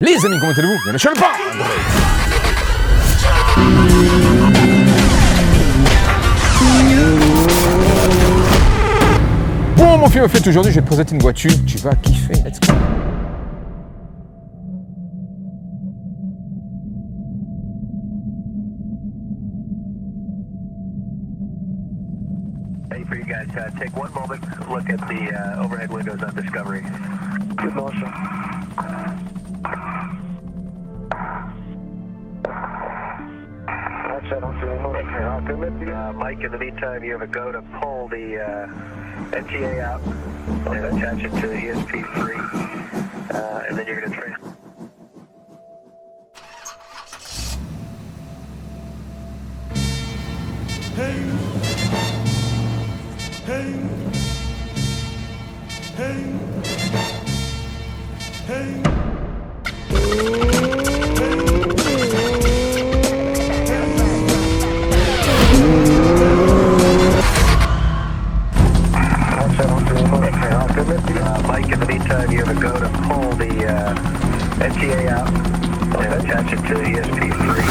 Les amis, comment allez-vous? Bien sûr pas. Bon, mon film, en fait, aujourd'hui, je vais te présenter une voiture. Tu vas kiffer. Let's go. Hey, for you guys, take one moment, look at the overhead windows on Discovery. Good motion. Mike, in the meantime, you have a go to pull the NTA out and attach it to ESP3, and then you're going to train. Mike, in the meantime, you have a go to pull the NTA out and attach it to ESP3.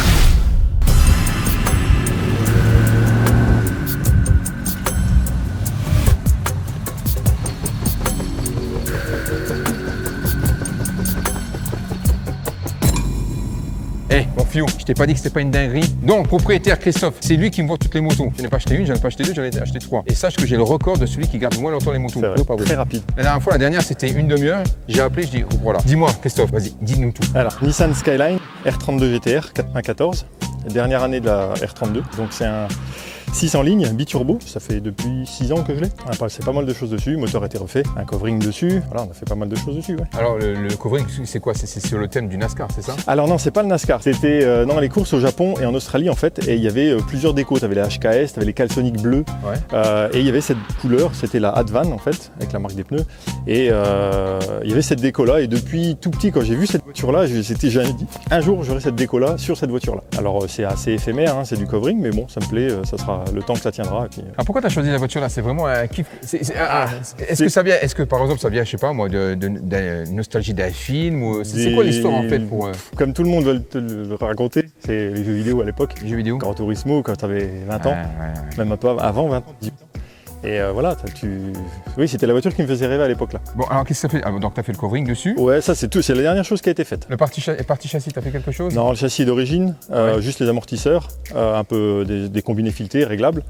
Eh, mon fiou, je t'ai pas dit que c'était pas une dinguerie. Donc, propriétaire Christophe, c'est lui qui me vend toutes les motos. Je n'ai pas acheté une, j'en ai pas acheté deux, j'en ai acheté trois. Et sache que j'ai le record de celui qui garde le moins longtemps les motos. C'est vrai, très rapide. La dernière fois, c'était une demi-heure. J'ai appelé, je dis, voilà. Dis-moi, Christophe, vas-y, dis-nous tout. Alors, Nissan Skyline R32 GTR 94, dernière année de la R32. Donc c'est un 6 en ligne, biturbo, ça fait depuis 6 ans que je l'ai. On a passé pas mal de choses dessus, le moteur a été refait, un covering dessus, voilà, on a fait pas mal de choses dessus. Ouais. Alors le covering, c'est quoi? C'est sur le thème du NASCAR, c'est ça? Alors non, c'est pas le NASCAR, c'était dans les courses au Japon et en Australie en fait, et il y avait plusieurs décos, tu avais les HKS, tu avais les Calisonic bleus, ouais. Et il y avait cette couleur, c'était la Advan en fait, avec la marque des pneus, et il y avait cette déco là, et depuis tout petit, quand j'ai vu cette voiture là, j'ai dit un jour j'aurai cette déco là sur cette voiture là. Alors c'est assez éphémère, hein, c'est du covering, mais bon, ça me plaît, ça sera le temps que ça tiendra. Et puis, Alors pourquoi tu as choisi la voiture là? C'est vraiment un kiff. Est-ce que par exemple ça vient, je sais pas moi, de nostalgie d'un film ou c'est quoi l'histoire en fait pour Comme tout le monde veut te le raconter, c'est les jeux vidéo à l'époque. les jeux vidéo? Gran Turismo quand tu avais 20 ans, ouais. même un peu avant 20 ans, 18 ans. Et voilà, oui, c'était la voiture qui me faisait rêver à l'époque là. Bon, alors qu'est-ce que ça fait? Donc tu as fait le covering dessus? Ouais, ça c'est tout, c'est la dernière chose qui a été faite. Le partie châssis, tu as fait quelque chose? Non, le châssis est d'origine, juste les amortisseurs, un peu des combinés filetés, réglables.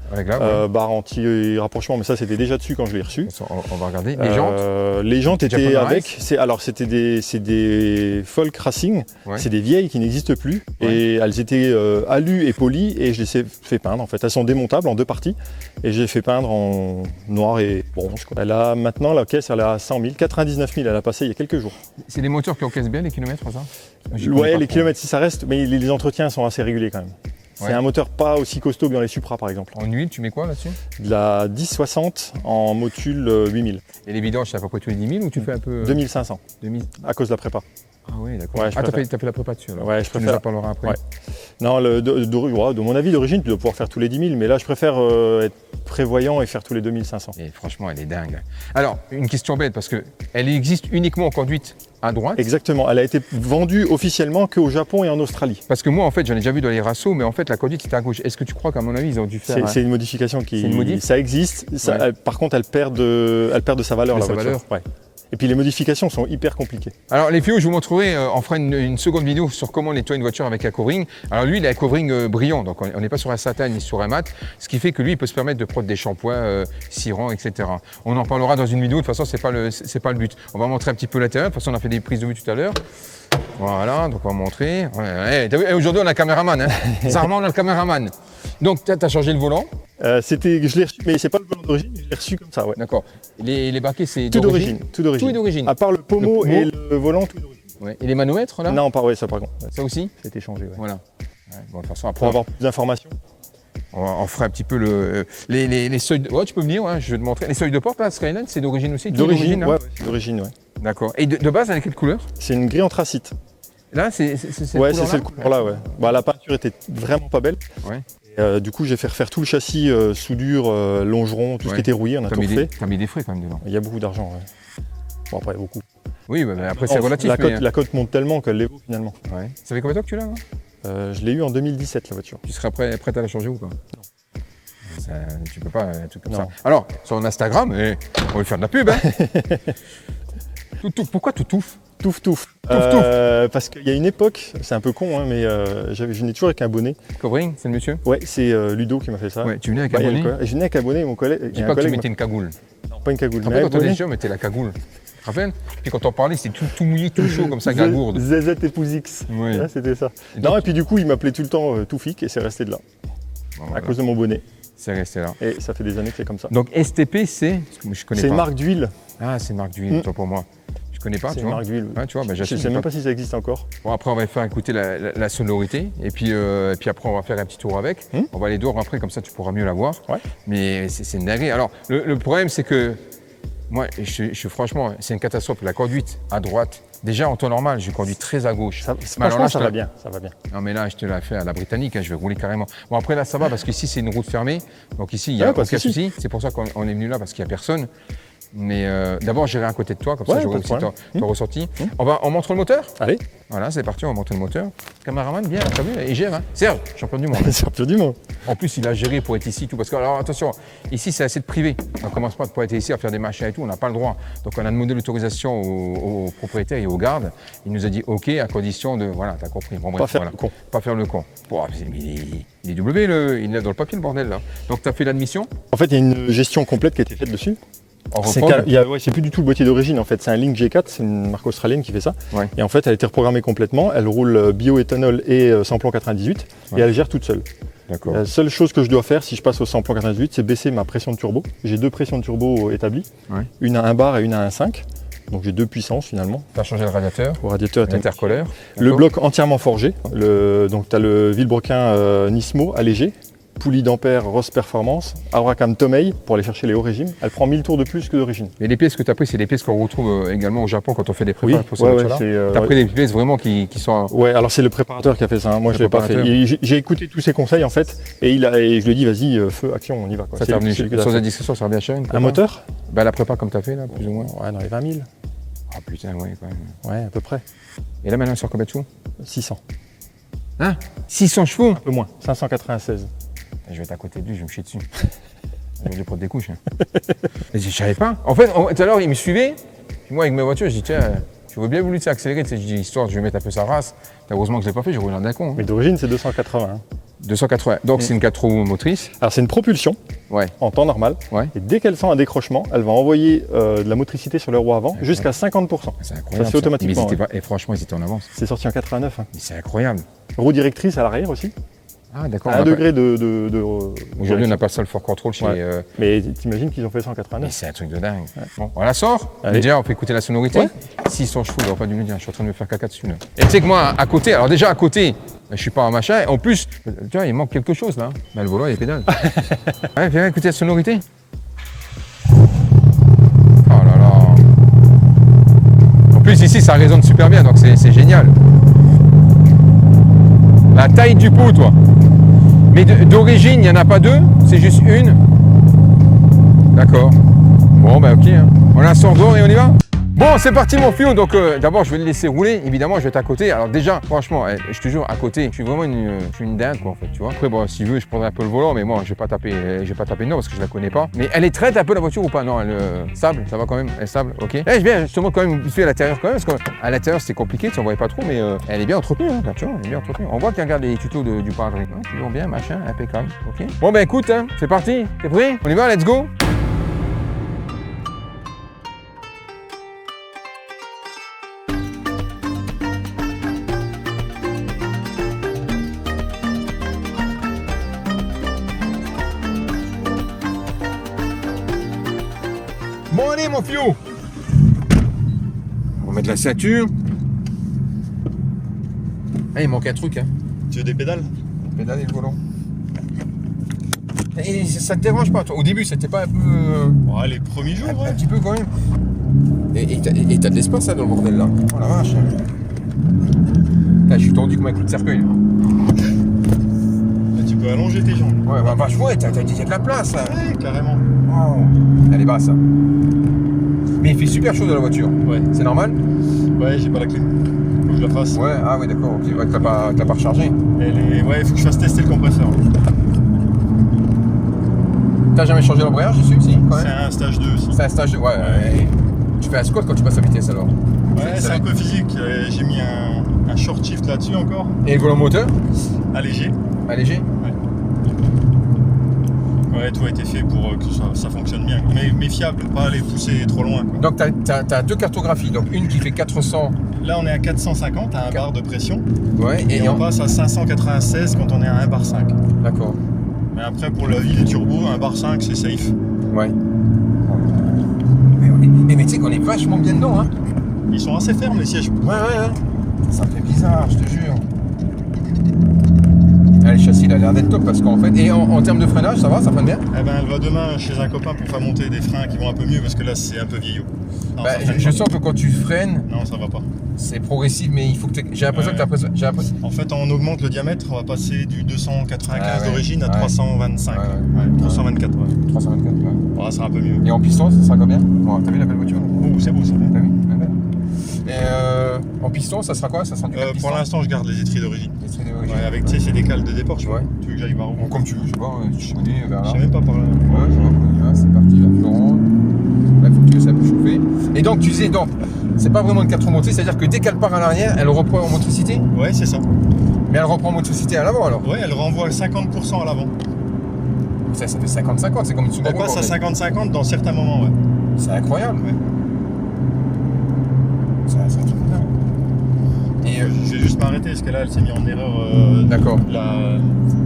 Barre anti-rapprochement, mais ça c'était déjà dessus quand je l'ai reçu. On va regarder. Les jantes? Les jantes étaient avec, c'était des Folk Racing, c'est des vieilles qui n'existent plus, et elles étaient alu et polies, et je les ai fait peindre en fait. Elles sont démontables en deux parties, et j'ai fait peindre en noir et bronze. Elle a maintenant, la caisse, elle est à 100 000, 99 000, elle a passé il y a quelques jours. C'est des moteurs qui encaissent bien les kilomètres, ça? Ouais, les kilomètres si ça reste, mais les entretiens sont assez réguliers quand même. C'est un moteur pas aussi costaud que dans les Supra par exemple. En huile, tu mets quoi là-dessus? De la 1060 en module 8000. Et les vidanges, c'est à peu près tous les 10 000 ou tu fais un peu 2500. 2000. À cause de la prépa. Ah oui, d'accord. Ouais, t'as fait la prépa dessus alors. Ouais, je préfère. Tu nous en parleras après. Ouais. Non, de mon avis d'origine, tu dois pouvoir faire tous les 10 000, mais là je préfère être prévoyant et faire tous les 2500. Et franchement, elle est dingue. Alors, une question bête, parce qu'elle existe uniquement en conduite à droite. Exactement, elle a été vendue officiellement qu'au Japon et en Australie. Parce que moi, en fait, j'en ai déjà vu dans les rassos, mais en fait, la conduite était à gauche. Est-ce que tu crois qu'à mon avis, ils ont dû faire... C'est une modification qui... Ça existe, par contre, elle perd de sa valeur, la voiture. Ouais. Et puis les modifications sont hyper compliquées. Alors les filles, je vous montrerai, on fera une seconde vidéo sur comment nettoyer une voiture avec un covering. Alors lui, il a un covering brillant, donc on n'est pas sur un satin ni sur un mat, ce qui fait que lui, il peut se permettre de prendre des shampoings, cirants, etc. On en parlera dans une vidéo, de toute façon, c'est pas le but. On va montrer un petit peu l'intérieur, de toute façon, on a fait des prises de vue tout à l'heure. Voilà, donc on va montrer. Aujourd'hui, on a le caméraman, hein. Zarman, on a le caméraman. Donc tu as changé le volant. Je l'ai reçu, mais c'est pas le volant d'origine, je l'ai reçu comme ça, ouais. D'accord. Les baquets, c'est tout d'origine. Tout est d'origine. À part le pommeau et le volant, tout d'origine. Ouais. Et les manomètres là? Non, ça par contre. Ça aussi? Ça a été changé, ouais. Voilà. Ouais, bon, de toute façon, après, pour avoir plus d'informations. On fera un petit peu les seuils de... Ouais, tu peux venir, je vais te montrer. Les seuils de porte, là, Skyline, c'est d'origine aussi? D'origine, ouais, c'est d'origine, ouais. D'accord. Et de base, elle est quelle couleur? C'est une gris anthracite. Là, c'est ouais, c'est cette couleur-là, ouais. Bah, la peinture était vraiment pas belle. Ouais. Et, du coup, j'ai fait refaire tout le châssis, soudure, longeron, tout ce qui était rouillé, on a tout refait. T'as mis des frais quand même dedans. Il y a beaucoup d'argent, ouais. Bon, après, il y a beaucoup. Oui, mais après c'est relatif. La cote monte tellement qu'elle les vaut finalement. Ouais. Ça fait combien de temps que tu l'as Je l'ai eu en 2017 la voiture. Tu serais prête à la changer ou pas? Non. Ça, tu peux pas, un truc comme non. ça. Alors, sur Instagram, on va lui faire de la pub. Hein. Pourquoi tu touffes? Touf. Parce qu'il y a une époque, c'est un peu con, hein, mais je venais toujours avec un bonnet. Covering, c'est le monsieur? Ouais, c'est Ludo qui m'a fait ça. Ouais, tu venais avec un bonnet? Je venais avec un bonnet, mon collègue. Dis pas que tu mettais une cagoule. Non, pas une cagoule. Après, quand on était jeune, on mettait la cagoule. Tu te rappelles? Puis quand on parlait, c'était tout mouillé, tout chaud, comme ça, gagourde. ZZ épouse X. Oui. Ouais, c'était ça. Et puis du coup, il m'appelait tout le temps Toufik et c'est resté de là. Bon, voilà. À cause de mon bonnet. C'est resté là. Et ça fait des années que c'est comme ça. Donc STP, c'est une marque d'huile. Ah, c'est une marque d'huile, toi pour moi. Je connais pas, tu vois. C'est une marque d'huile. Ouais, tu vois, bah, je sais même pas si ça existe encore. Bon, après, on va faire écouter la sonorité. Et puis après, on va faire un petit tour avec. On va aller dehors après, comme ça, tu pourras mieux la voir. Ouais. Mais c'est une dinguerie. Alors, le problème, c'est que moi, franchement, c'est une catastrophe. La conduite à droite, déjà en temps normal, je conduis très à gauche. Franchement, ça va bien. Non, mais là, je te l'ai fait à la britannique, hein, je vais rouler carrément. Bon, après, là, ça va parce qu'ici, c'est une route fermée. Donc ici, il n'y a aucun souci. C'est pour ça qu'on est venu là, parce qu'il n'y a personne. Mais d'abord, j'irai à côté de toi, comme ça, j'aurai aussi ton ressenti. On montre le moteur? Allez. Voilà, c'est parti, on va monter le moteur. Cameraman, bien, t'as vu, il gère. Hein. Serge, champion du monde. Champion du monde. En plus, il a géré pour être ici, tout. Parce que, alors attention, ici, c'est assez de privé. On commence pas pour être ici à faire des machins et tout, on n'a pas le droit. Donc, on a demandé l'autorisation aux propriétaires et aux gardes. Il nous a dit OK, à condition de. Voilà, t'as compris. Bon, bref, pas faire le con. Bon, il est W, il est dans le papier, le bordel, là. Donc, t'as fait l'admission? En fait, il y a une gestion complète qui a été faite dessus. C'est plus du tout le boîtier d'origine en fait, c'est un Link G4, c'est une marque australienne qui fait ça. Ouais. Et en fait, elle a été reprogrammée complètement, elle roule bioéthanol et samplon 98 et elle gère toute seule. D'accord. La seule chose que je dois faire si je passe au samplon 98, c'est baisser ma pression de turbo. J'ai 2 pressions de turbo établies, une à 1 bar et une à 1,5. Donc j'ai 2 puissances finalement. Tu as changé le radiateur? Le radiateur est intercolaire. Le bloc entièrement forgé. Donc tu as le Villebrequin Nismo allégé. Poulie d'Ampère Ross Performance, Auracam Tomei pour aller chercher les hauts régimes. Elle prend 1000 tours de plus que d'origine. Mais les pièces que tu as prises, c'est des pièces qu'on retrouve également au Japon quand on fait des préparations. Oui, tu as pris des pièces vraiment qui sont... Ouais, alors c'est le préparateur qui a fait ça, hein. Moi je ne l'ai pas fait. J'ai écouté tous ses conseils en fait et je lui ai dit vas-y, feu, action, on y va. Quoi. Ça t'a revenu sans indiscrétion, ça revient cher un moteur? Bah la prépa comme tu as fait là, plus ou moins. Ouais, dans les 20 000. Ah putain, ouais quand même. Ouais, à peu près. Et là maintenant, sur combien de chevaux? 600. Hein? 600 chevaux? Un peu moins, 596. Je vais être à côté de lui, je vais me chier dessus. Je vais lui prendre des couches. Hein. Je savais pas. En fait, tout à l'heure, il me suivait. Puis moi, avec ma voiture, je dis tiens, tu aurais bien voulu accélérer. Je dis histoire, je vais mettre un peu sa race. Heureusement que je ne l'ai pas fait, j'ai roulé d'un con. Hein. Mais d'origine, c'est 280. Hein. 280. Donc, c'est une 4 roues motrice. Alors, c'est une propulsion en temps normal. Ouais. Et dès qu'elle sent un décrochement, elle va envoyer de la motricité sur le roue avant jusqu'à 50%. C'est incroyable. Ça, c'est automatiquement. Et franchement, ils étaient en avance. C'est sorti en 89. Hein. Mais c'est incroyable. Roue directrice à l'arrière aussi. Ah d'accord. 1 degré de Aujourd'hui, on n'a pas ça le Ford Control chez... Mais t'imagines qu'ils ont fait ça en 89. Mais c'est un truc de dingue. Ouais. Bon, on la sort. Déjà, on peut écouter la sonorité. 600 chevaux, il n'aurait pas dû me dire. Je suis en train de me faire caca dessus. Là. Et tu sais que moi, à côté, alors déjà à côté, je suis pas un machin. En plus, tu vois, il manque quelque chose là. Mais le volant et les pédales. Ouais, viens écouter la sonorité. Oh là là. En plus, ici, ça résonne super bien, donc c'est génial. La taille du pot, toi. Mais d'origine, il n'y en a pas 2, c'est juste une. D'accord. Bon, bah ok. Hein. On la sort dehors et on y va. Bon, c'est parti mon Fio. Donc d'abord, je vais le laisser rouler. Évidemment, je vais être à côté. Alors déjà, franchement, je te jure, à côté, je suis vraiment une dinde, quoi, en fait, tu vois. Après, bon, si tu veux, je prendrai un peu le volant, mais moi, je vais pas taper non parce que je la connais pas. Mais elle est traite un peu la voiture ou pas? Non, elle stable, ça va quand même. Elle est stable, ok. Je viens, je te montre quand même vite fait à l'intérieur quand même, parce qu'à l'intérieur, c'est compliqué, tu en voyais pas trop, mais elle est bien entretenue, hein, tu vois, elle est bien entretenue. On voit qu'il regarde les tutos du padre. Hein, toujours bien, machin, impeccable, ok. Bon, ben écoute, hein, c'est parti. T'es prêt? On y va, let's go. Bon allez mon Fio. On va mettre la ceinture. Ah il manque un truc hein. Tu veux des pédales? Les pédales et le volant. Et ça te dérange pas toi? Au début c'était pas un peu... Ouais, les premiers jours un petit peu quand même. Et t'as de l'espace là dans le bordel là. Oh la vache. Là, je suis tendu comme un clou de cercueil. Là, tu peux allonger tes jambes. Ouais bah je vois, t'as de la place là. Ouais carrément. Oh. Elle est basse. Mais il fait super chaud dans la voiture. Ouais. C'est normal? Ouais, j'ai pas la clim. Faut que je la fasse. Ouais, ah oui, d'accord. Ok, ouais, t'as pas rechargé. Ouais, il faut que je fasse tester le compresseur. T'as jamais changé l'embrayage dessus? Si, quand même. C'est un stage 2 aussi. C'est un stage 2, ouais. Tu fais un squat quand tu passes à vitesse alors? Ouais, c'est un peu physique. J'ai mis un short shift là-dessus encore. Et le volant moteur? Allégé. Allégé? Ouais, tout a été fait pour que ça fonctionne bien. Mais fiable, pas aller pousser trop loin. Quoi. Donc t'as deux cartographies, donc une qui fait 400. Là on est à 450 à 1 bar de pression. Ouais, et on passe à 596 quand on est à 1 bar 5. D'accord. Mais après pour la vie des turbos, 1 bar 5 c'est safe. Ouais. Mais tu sais qu'on est vachement bien dedans, hein. Ils sont assez fermes les sièges. Ouais. Ça fait bizarre, je te jure. Ah, le châssis il a l'air d'être top parce qu'en fait. Et en termes de freinage, ça va, ça freine bien? Eh ben elle va demain chez un copain pour faire monter des freins qui vont un peu mieux parce que là c'est un peu vieillot. Non, je sens que quand tu freines. Non, ça va pas. C'est progressif, mais il faut que j'ai l'impression que En fait, on augmente le diamètre, on va passer du 295 d'origine à 325. 324, ouais. 324, ouais. Bon, ça sera un peu mieux. Et en piston, ça sera combien? Bon, t'as vu la belle voiture? Oh, c'est beau ça. T'as vu? Et en piston, ça sera quoi? Ça sera du pour l'instant, je garde les étriers d'origine. Ouais, avec ces décales de départ, tu vois. Tu veux que j'aille voir où? Comme tu veux, je sais pas, tu connais vers là. Je sais même pas par là. Ouais, ça va, c'est parti, là, Florent. Là, il faut que ça puisse chauffer. Et donc, tu disais, c'est pas vraiment une 4 roues motrices, c'est-à-dire que dès qu'elle part à l'arrière, elle reprend en motricité? Ouais, c'est ça. Mais elle reprend en motricité à l'avant alors? Ouais, elle renvoie 50% à l'avant. Ça fait 50-50, c'est comme une Subaru. Elle passe à 50-50 dans certains moments, ouais. C'est incroyable. Ouais. C'est un truc dingue. Et je vais juste m'arrêter parce que là elle s'est mise en erreur. D'accord.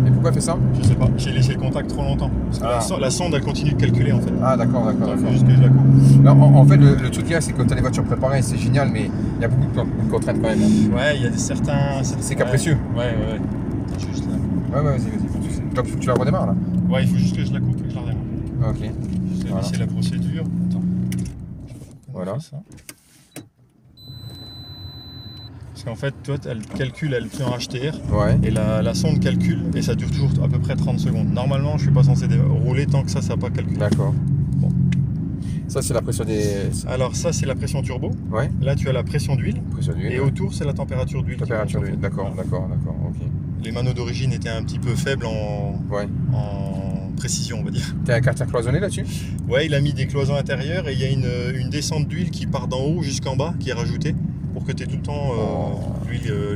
Et pourquoi elle fait ça? Je sais pas, j'ai laissé le contact trop longtemps. Parce que la sonde elle continue de calculer en fait. Ah d'accord. Il faut juste que je la coupe. Non, en fait le truc qu'il y a c'est que quand tu as les voitures préparées c'est génial mais il y a beaucoup de contraintes quand même. Ouais, il y a certains. C'est capricieux. Ouais. Attends, juste là. Ouais, vas-y. Donc tu la redémarres là? Ouais, il faut juste que je la coupe et que je la redémarre. Ok. Je vais laisser la procédure. Attends. Voilà. Parce qu'en fait, toi, elle calcule, elle fait en HTR. Ouais. Et la sonde calcule et ça dure toujours à peu près 30 secondes. Normalement, je suis pas censé rouler tant que ça n'a pas calculé. D'accord. Bon. Ça, c'est la pression des. Alors, ça, c'est la pression turbo. Ouais. Là, tu as la pression d'huile. Et autour, c'est la température d'huile. Température d'huile, d'accord, ok. Les manos d'origine étaient un petit peu faibles en précision, on va dire. T'as un carter cloisonné là-dessus? Ouais, il a mis des cloisons intérieures et il y a une descente d'huile qui part d'en haut jusqu'en bas, qui est rajoutée. Pour que tu aies tout le temps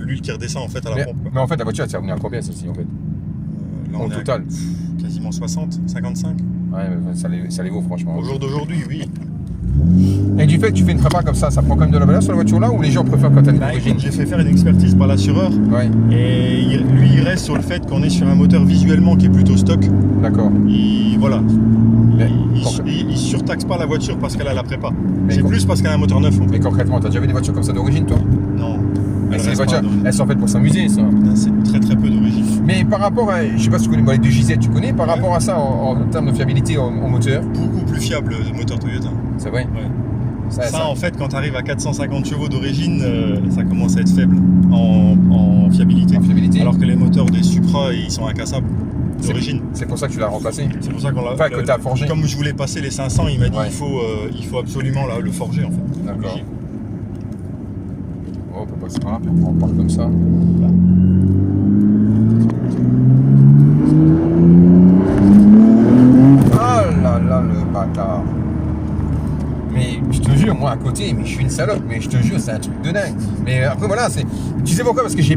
l'huile qui redescend en fait à la pompe. Mais en fait la voiture elle s'est revenue à combien celle-ci en fait? Là, en total quasiment 60, 55. Ouais, ça les vaut franchement. Au jour d'aujourd'hui, oui. Et du fait que tu fais une prépa comme ça prend quand même de la valeur sur la voiture là ou les gens préfèrent quand elle est d'origine? J'ai fait faire une expertise par l'assureur. Ouais. Et lui il reste sur le fait qu'on est sur un moteur visuellement qui est plutôt stock. D'accord. Voilà. Il surtaxe pas la voiture parce qu'elle a la prépa. C'est plus parce qu'elle a un moteur neuf. Mais concrètement, t'as déjà vu des voitures comme ça d'origine toi? Non. C'est des voitures, elles sont faites pour s'amuser ça. C'est très peu d'origine. Mais par rapport à, je sais pas si tu connais, les 2JZ tu connais, par rapport à ça en termes de fiabilité au moteur? Beaucoup plus fiable le moteur Toyota. C'est vrai? Ouais. Ça en fait quand tu arrives à 450 chevaux d'origine, ça commence à être faible en fiabilité. Alors que les moteurs des Supra ils sont incassables. D'origine. C'est pour ça que tu l'as remplacé. C'est pour ça qu'on l'a. Enfin, que tu as forgé. Comme je voulais passer les 500, il m'a dit il faut absolument le forger en fait. D'accord. Oh, on peut passer par là, puis on part comme ça. Là. Oh là là, le bâtard. Mais je te jure, moi à côté, mais je suis une salope, mais je te jure, c'est un truc de dingue. Mais après voilà, tu sais pourquoi? Parce que j'ai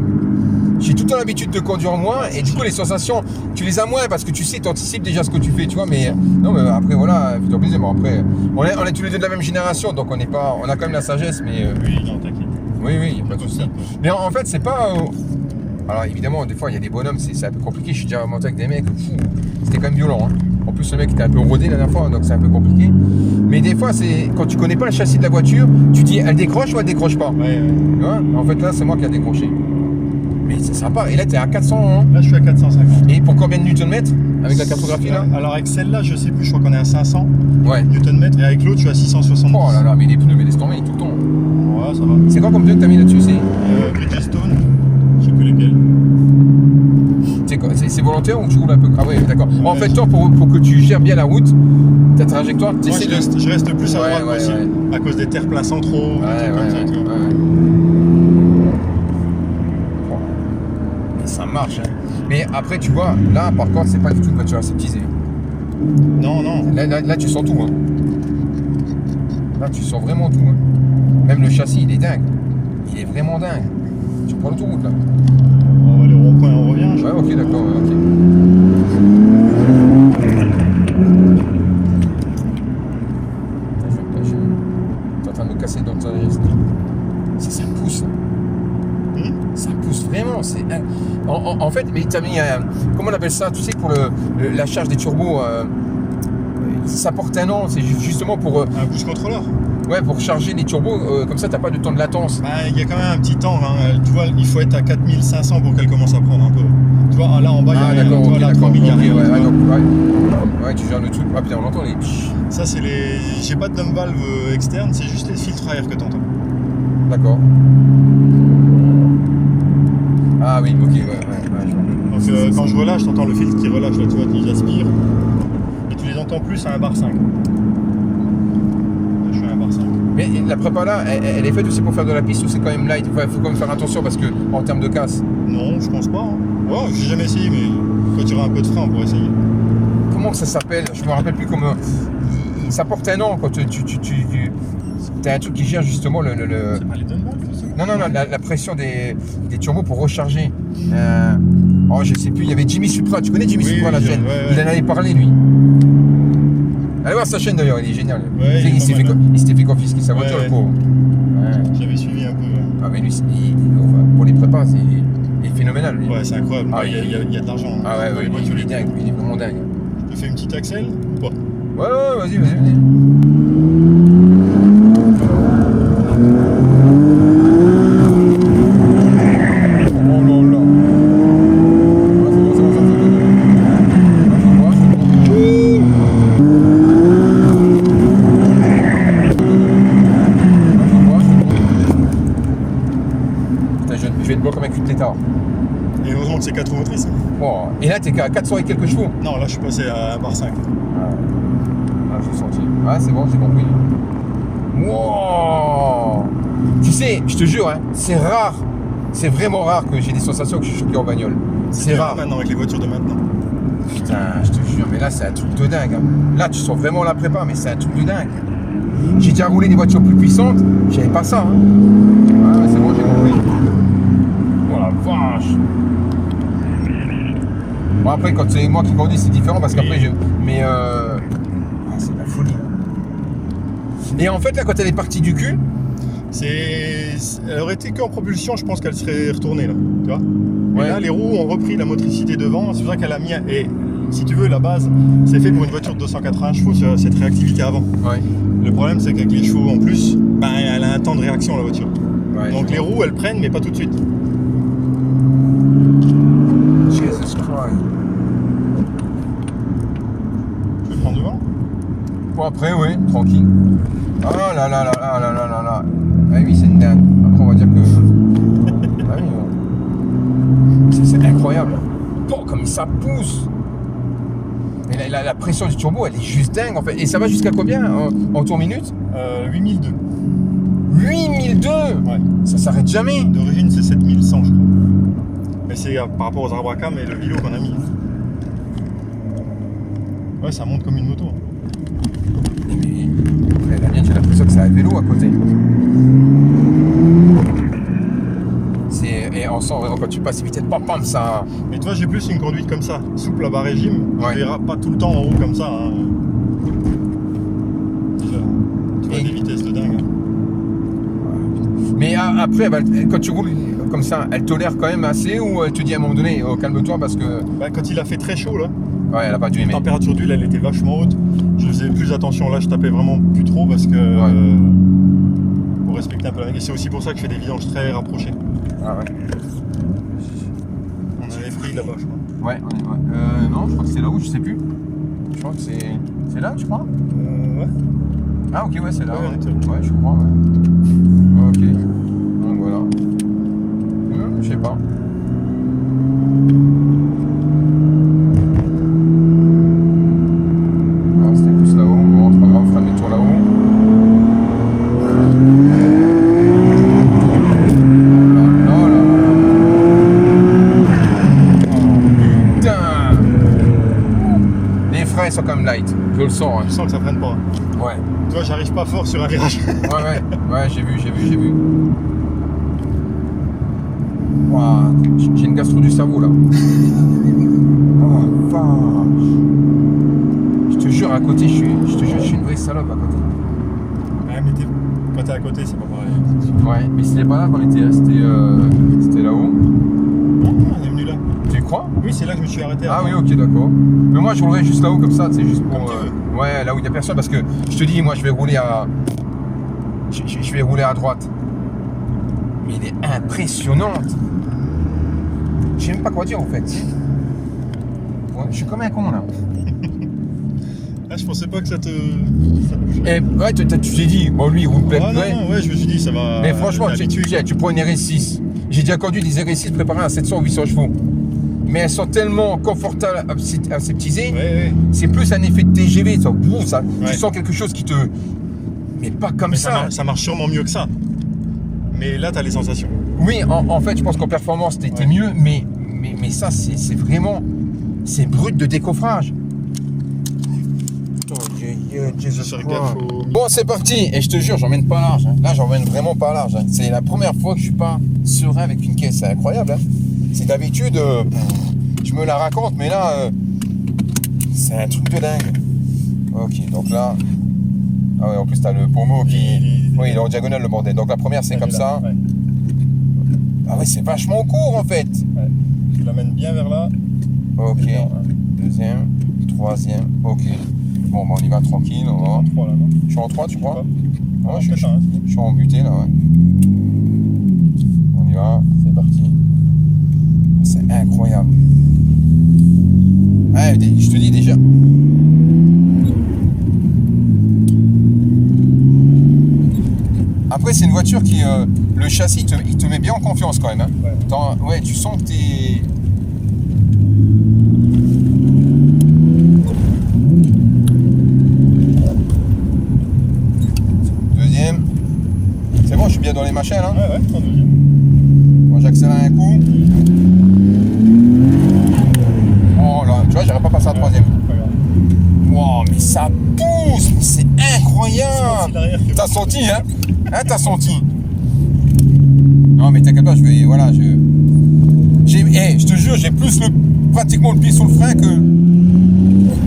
tout le temps l'habitude de conduire moins et du coup les sensations tu les as moins parce que tu sais, tu anticipes déjà ce que tu fais, tu vois. Mais non, mais après voilà, fais-toi plaisir. Bon, après on est tous les deux de la même génération donc on a quand même la sagesse, mais oui, non, t'inquiète. Oui, il n'y a pas de souci. Mais en fait c'est pas alors évidemment des fois il y a des bonhommes, c'est un peu compliqué. Je suis déjà monté avec des mecs, c'était quand même violent hein. En plus le mec était un peu rodé la dernière fois donc c'est un peu compliqué. Mais des fois c'est quand tu connais pas le châssis de la voiture, tu dis elle décroche ou elle décroche pas. Ouais. Tu vois, en fait là c'est moi qui a décroché. Mais c'est sympa. Et là, tu es à 400 hein? Là, je suis à 450. Et pour combien de Nm avec la cartographie là? Alors, avec celle-là, je sais plus, je crois qu'on est à 500 ouais. Nm. Et avec l'autre, je suis à 670. Oh là là, mais les pneus, mais laisse tomber tout le temps. Ouais, ça va. C'est quoi comme pneu que tu as mis là-dessus? C'est Bridgestone. Je sais plus lesquels. C'est quoi? C'est c'est volontaire ou tu roules un peu? Ah oui, d'accord. Ouais, En fait, toi, pour que tu gères bien la route, ta trajectoire, tu Moi, essaies je reste plus à Ouais, droite ouais, possible, ouais. à cause des terre-pleins centraux, des trucs comme ça, tu vois. Et ça marche. Hein. Mais après, tu vois, là, par contre, c'est pas du tout une voiture aseptisée. Non, non. Là, tu sens tout. Hein. Là, tu sens vraiment tout. Hein. Même le châssis, il est dingue. Il est vraiment dingue. Tu prends l'autoroute, là. On va aller au rond-point et on revient. Ouais, ok, d'accord. Ouais, ok. T'es en train de me casser dans ta geste. Ça pousse. Ça pousse vraiment. C'est en fait, mais t'as mis comment on appelle ça? Tu sais, pour la charge des turbos, ça porte un nom. C'est justement pour Un boost contrôleur. ouais, pour charger les turbos. Comme ça, t'as pas de temps de latence. Bah, il y a quand même un petit temps. Hein. Tu vois, il faut être à 4500 pour qu'elle commence à prendre un peu. Tu vois, là en bas, il y a rien. D'accord. Tu vois, Ok, là, d'accord. 3000, il y a Ok, rien. ouais, tu vois. donc, ouais, tu gères le truc. Ah putain, on entend les. Ça, c'est les. J'ai pas de dump valve externe, c'est juste les filtres à air que t'entends. D'accord. Ah oui, ok, ouais. Donc quand je relâche, t'entends le filtre qui relâche, là, tu vois, qui aspire. Et tu les entends plus à 1 bar 5. Là, je suis à 1 bar 5. Mais la prépa là, elle est faite aussi pour faire de la piste ou c'est quand même light? Il faut quand même faire attention parce que en termes de casse. Non, je pense pas. Hein. Oh, j'ai jamais essayé, mais quand il y aura un peu de frein, on pourrait essayer. Comment ça s'appelle? Je me rappelle plus comment. Ça porte un nom quand t'as un truc qui gère justement le. C'est pas les dump valves, ça? Non, la pression des turbos pour recharger. Oh, je sais plus, il y avait Jimmy Supra. Tu connais Jimmy Oui, Supra, la oui, chaîne? ouais. Il en avait parlé, lui. Allez voir sa chaîne d'ailleurs, il est génial. Ouais, il s'était fait confisquer sa voiture, Ouais, le pauvre. Ouais. J'avais suivi un peu. Ah, mais lui, pour les prépas, il est phénoménal. Lui. Ouais, c'est incroyable. Ah, il y a de l'argent. Ah ouais, Dans les il voitures, est dingue, il est vraiment dingue. Je te fais une petite axelle ou pas? Ouais, vas-y. Oh là là. Putain, je vais te bloquer comme un cul de tétard. Et heureusement que c'est 4 roues motrices. Oh, et là, t'es qu'à 400 et quelques chevaux. Non, là, je suis passé à 1 bar 5. Ah, j'ai senti. Ah, c'est bon, j'ai compris. Wow. Tu sais, je te jure, hein, c'est rare. C'est vraiment rare que j'ai des sensations que je suis choqué en bagnole. C'est rare. Maintenant, avec les voitures de maintenant. Putain, je te jure, mais là, c'est un truc de dingue. Hein. Là, tu sens vraiment la prépa, mais c'est un truc de dingue. J'ai déjà roulé des voitures plus puissantes, j'avais pas ça. Hein. Ah, c'est bon, j'ai compris. Oh la vache. Bon, après, quand c'est moi qui conduis, c'est différent parce qu'après, mais c'est de la folie. Et en fait, là, quand elle est partie du cul, Elle aurait été qu'en propulsion, je pense qu'elle serait retournée là. Tu vois? Ouais. Et là, les roues ont repris la motricité devant. C'est pour ça qu'elle a mis. Et si tu veux, la base, c'est fait pour une voiture de 280 chevaux, cette réactivité avant. ouais. Le problème, c'est qu'avec les chevaux en plus, ben, elle a un temps de réaction la voiture. Ouais, Donc les roues, elles prennent, mais pas tout de suite. Jesus Christ. Tu veux prendre devant? Bon, après, oui, tranquille. Ah là là là là là là là là. Ah oui, c'est une dingue. Après, on va dire que. Ah oui, c'est incroyable. Bon, comme ça pousse. Et la pression du turbo, elle est juste dingue en fait. Et ça va jusqu'à combien en tour minute? 8002. 8002. Ouais. Ça s'arrête jamais. D'origine, c'est 7100, je crois. Mais c'est par rapport aux arbres à cam et le vélo qu'on a mis. Ouais, ça monte comme une moto. Mais la mienne, j'ai l'impression que c'est un vélo à côté. Et on sent vraiment quand tu passes vite, pam pam ça. Mais toi, j'ai plus une conduite comme ça, souple à bas régime. Ouais. Tu verras pas tout le temps en haut comme ça. Hein. Tu vois des vitesses de dingue. Mais après, quand tu roules comme ça, elle tolère quand même assez ou elle te dit à un moment donné, oh, calme-toi parce que. Bah, quand il a fait très chaud là, Ouais, elle a pas dû aimer. la température d'huile elle était vachement haute. Je faisais plus attention là, je tapais vraiment plus trop parce que pour respecter un peu la règle. Et c'est aussi pour ça que je fais des vidanges très rapprochées. Ah ouais. On avait pris là-bas, je crois. Ouais. Non, je crois que c'est là-haut, je sais plus. Je crois que c'est là, tu crois? Ouais. Ah ok, ouais, c'est là. Ouais, Ouais, je crois, ouais. Ok. Donc voilà. Je sais pas. sens quand même light. Je le sens. Je sens que ça freine pas. Ouais. Tu vois, j'arrive pas fort sur un virage. Ouais, j'ai vu. Wow, j'ai une gastro du cerveau là. Oh vache. Je te jure, à côté, je suis une vraie salope à côté. Ouais, mais quand t'es à côté, c'est pas pareil. Ouais, mais c'était pas là qu'on était, c'était là-haut. Non, on est venu là. Tu crois? Oui, c'est là que je me suis arrêté. Ah oui, ok, d'accord. Mais moi, je roulerais juste là-haut comme ça, c'est juste pour. Comme tu veux. Ouais, là où il n'y a personne, parce que je te dis, moi, je vais rouler à. Je vais rouler à droite. Mais elle est impressionnante. Je sais même pas quoi dire en fait. Ouais, je suis comme un con là. Ah, je pensais pas que ça te. Et ouais, tu t'es dit, bon lui il roule plein Ah non, ouais, je me suis dit ça va. Mais franchement, tu prends une RS6. J'ai déjà conduit des RS6 préparées à 700 ou 800 chevaux. Mais elles sont tellement confortables aseptisées. Ouais. C'est plus un effet de TGV. Ça, Ouais. Tu sens quelque chose qui te. Mais pas comme mais ça. Ça marche sûrement mieux que ça. Mais là, t'as les sensations. Oui, en fait, je pense qu'en performance, c'était mieux, mais ça, c'est vraiment. C'est brut de décoffrage. Bon, c'est parti. Et je te jure, j'emmène pas large. Hein. Là, j'emmène vraiment pas large. Hein. C'est la première fois que je suis pas serein avec une caisse. C'est incroyable. Hein. C'est d'habitude, je me la raconte, mais là, c'est un truc de dingue. Ok, donc là. Ah ouais, en plus, t'as le pommeau qui. Oui, il est en diagonale le bordel. Donc la première, c'est comme ça. Ouais. Ah ouais, c'est vachement court en fait. Ouais. Tu l'amènes bien vers là. Ok. Deuxième, troisième, ok. Bon, bah on y va tranquille. On va. 3 là, non? Je suis en 3, tu crois? Ouais, Je suis en butée là, ouais. On y va, c'est parti. C'est incroyable. Ouais, je te dis déjà. Après, c'est une voiture qui, le châssis, il te met bien en confiance quand même. Hein. Ouais, tu sens que t'es. Deuxième. C'est bon, je suis bien dans les machins là. Ouais, en deuxième. Moi, j'accélère un coup. Oh là, tu vois, j'aurais pas passé à la troisième. Wow, mais ça pousse, mais c'est incroyable. T'as senti, hein? T'as senti. Non, mais t'inquiète pas, je te jure, j'ai plus pratiquement le pied sur le frein que.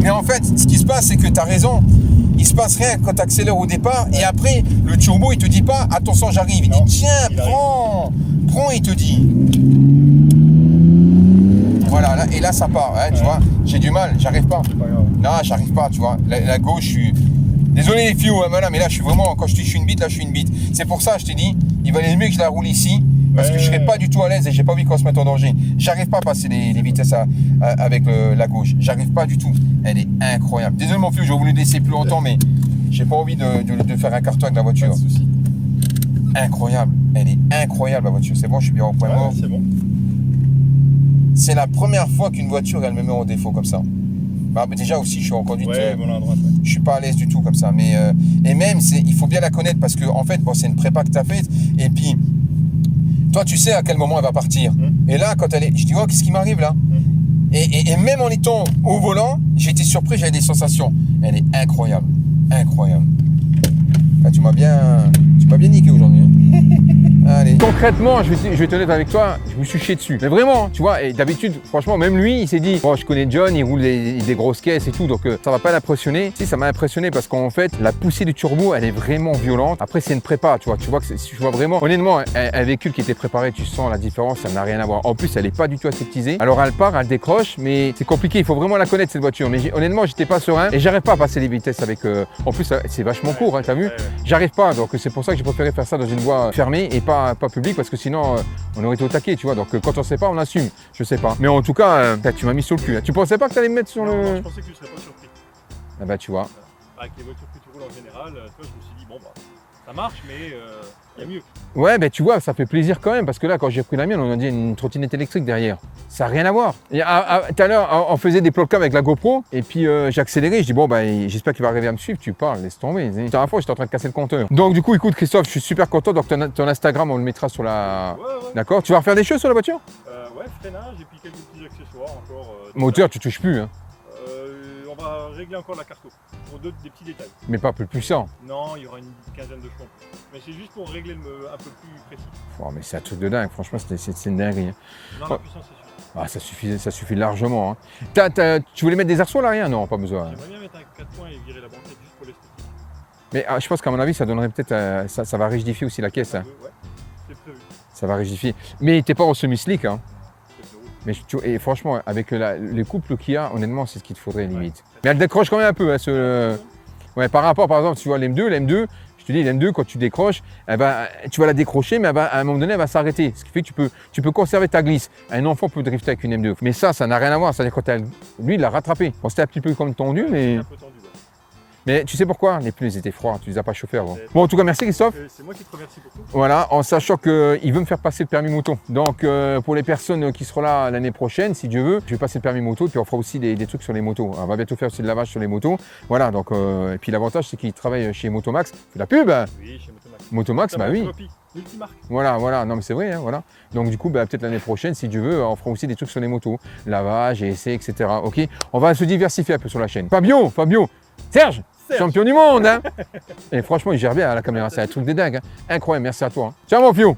Mais en fait, ce qui se passe, c'est que t'as raison. Il se passe rien quand t'accélères au départ, et après, le turbo, il te dit pas, attention, j'arrive. Il dit, tiens, prends, il te dit. Voilà, là, et là, ça part, hein, tu vois. J'ai du mal, j'arrive pas. Non, j'arrive pas, tu vois. La gauche, je suis. Désolé les filles, mais là, je suis vraiment. Quand je dis je suis une bite, là, je suis une bite. C'est pour ça, je t'ai dit, il valait mieux que je la roule ici, parce que je serais pas du tout à l'aise et j'ai pas envie qu'on se mette en danger. J'arrive pas à passer les vitesses avec la gauche. J'arrive pas du tout. Elle est incroyable. Désolé mon fils, j'aurais voulu laisser plus longtemps, mais j'ai pas envie de faire un carton avec la voiture. Pas de souci. Incroyable. Elle est incroyable la voiture. C'est bon, je suis bien au point mort. C'est bon. C'est la première fois qu'une voiture, elle me met en défaut comme ça. Bah, déjà aussi, je suis en conduite. Voilà, à droite. Je suis pas à l'aise du tout comme ça. Mais et même, il faut bien la connaître parce que en fait, bon, c'est une prépa que tu as faite. Et puis, toi, tu sais à quel moment elle va partir. Et là, quand elle est, je dis oh, qu'est-ce qui m'arrive là? Et même en étant au volant, j'ai été surpris, j'avais des sensations. Elle est incroyable, incroyable. Là, tu m'as bien niqué aujourd'hui. Hein. Allez. Concrètement, je vais être honnête avec toi, je me suis chié dessus. Mais vraiment, tu vois, et d'habitude, franchement, même lui, il s'est dit, bon, je connais John, il roule des grosses caisses et tout, donc ça va pas l'impressionner. Si, ça m'a impressionné parce qu'en fait, la poussée du turbo, elle est vraiment violente. Après, c'est une prépa, tu vois que je vois vraiment, honnêtement, un véhicule qui était préparé, tu sens la différence, ça n'a rien à voir. En plus, elle est pas du tout aseptisée. Alors, elle part, elle décroche, mais c'est compliqué, il faut vraiment la connaître cette voiture. Mais honnêtement, j'étais pas serein et j'arrive pas à passer les vitesses avec. En plus, c'est vachement court, hein, t'as vu? J'arrive pas, donc c'est pour ça que j'ai préféré faire ça dans une voie fermée et pas publique parce que sinon on aurait été au taquet, tu vois. Donc quand on sait pas, on assume. Je sais pas. Mais en tout cas, tu m'as mis sur le cul. Hein. Tu pensais pas que tu allais me mettre sur Non, le. je pensais que tu serais pas surpris. Ah bah tu vois. Avec les voitures que tu roules en général, toi je me suis dit bon bah ça marche mais il y a mieux. Ouais, ben tu vois, ça fait plaisir quand même parce que là, quand j'ai pris la mienne, on a dit une trottinette électrique derrière. Ça n'a rien à voir. Tout à l'heure, on faisait des plot-cam avec la GoPro et puis j'ai accéléré. Je dis bon, ben j'espère qu'il va arriver à me suivre. Tu parles, laisse tomber. La dernière fois, j'étais en train de casser le compteur. Donc du coup, écoute, Christophe, je suis super content. Donc ton Instagram, on le mettra sur la. Ouais. D'accord. Tu vas refaire des choses sur la voiture? Ouais, freinage et puis quelques petits accessoires encore. Moteur, tu touches plus. Hein. On va faudra régler encore la carto pour des petits détails. Mais pas plus puissant. Non, il y aura une quinzaine de chevaux. Mais c'est juste pour régler un peu plus précis. Oh, mais c'est un truc de dingue, franchement, c'est une dinguerie. Non, la puissance, c'est sûr. Ah, ça suffit largement. Hein. Tu voulais mettre des arceaux là, rien? Non, pas besoin. J'aimerais bien mettre un 4 points et virer la banquette juste pour l'esthétique. Mais je pense qu'à mon avis, ça donnerait peut-être. Ça va rigidifier aussi la caisse. Hein. Ouais, c'est prévu. Ça va rigidifier. Mais t'es pas en semi-slick. Hein. C'est prévu. Et franchement, avec les couples qu'il y a, honnêtement, c'est ce qu'il te faudrait limite. Ouais. Mais elle décroche quand même un peu. Hein, ouais, par rapport, par exemple, tu vois l'M2, je te dis, l'M2, quand tu décroches, tu vas la décrocher, mais à un moment donné, elle va s'arrêter. Ce qui fait que tu peux conserver ta glisse. Un enfant peut drifter avec une M2. Mais ça n'a rien à voir. C'est-à-dire quand lui, il l'a rattrapé. Bon, c'était un petit peu comme tendu, mais. Un peu tendu, ouais. Mais tu sais pourquoi? Les pneus étaient froids, tu les as pas chauffés avant. Bon, en tout cas, merci Christophe. C'est moi qui te remercie pour tout. Voilà, en sachant qu'il veut me faire passer le permis moto. Donc, pour les personnes qui seront là l'année prochaine, si Dieu veut, je vais passer le permis moto, puis on fera aussi des trucs sur les motos. On va bientôt faire aussi le lavage sur les motos. Voilà, donc, et puis l'avantage, c'est qu'il travaille chez Motomax. C'est la pub, hein? Oui, chez Motomax. Motomax, bah oui. Multimarque. Voilà, non mais c'est vrai, hein, voilà. Donc du coup, peut-être l'année prochaine, si Dieu veut, on fera aussi des trucs sur les motos. Lavage, essais, etc. Ok, on va se diversifier un peu sur la chaîne. Fabio, Serge, champion du monde, hein. Et franchement, il gère bien à la caméra, c'est un truc de dingue. Hein. Incroyable, merci à toi. Hein. Ciao mon Fio.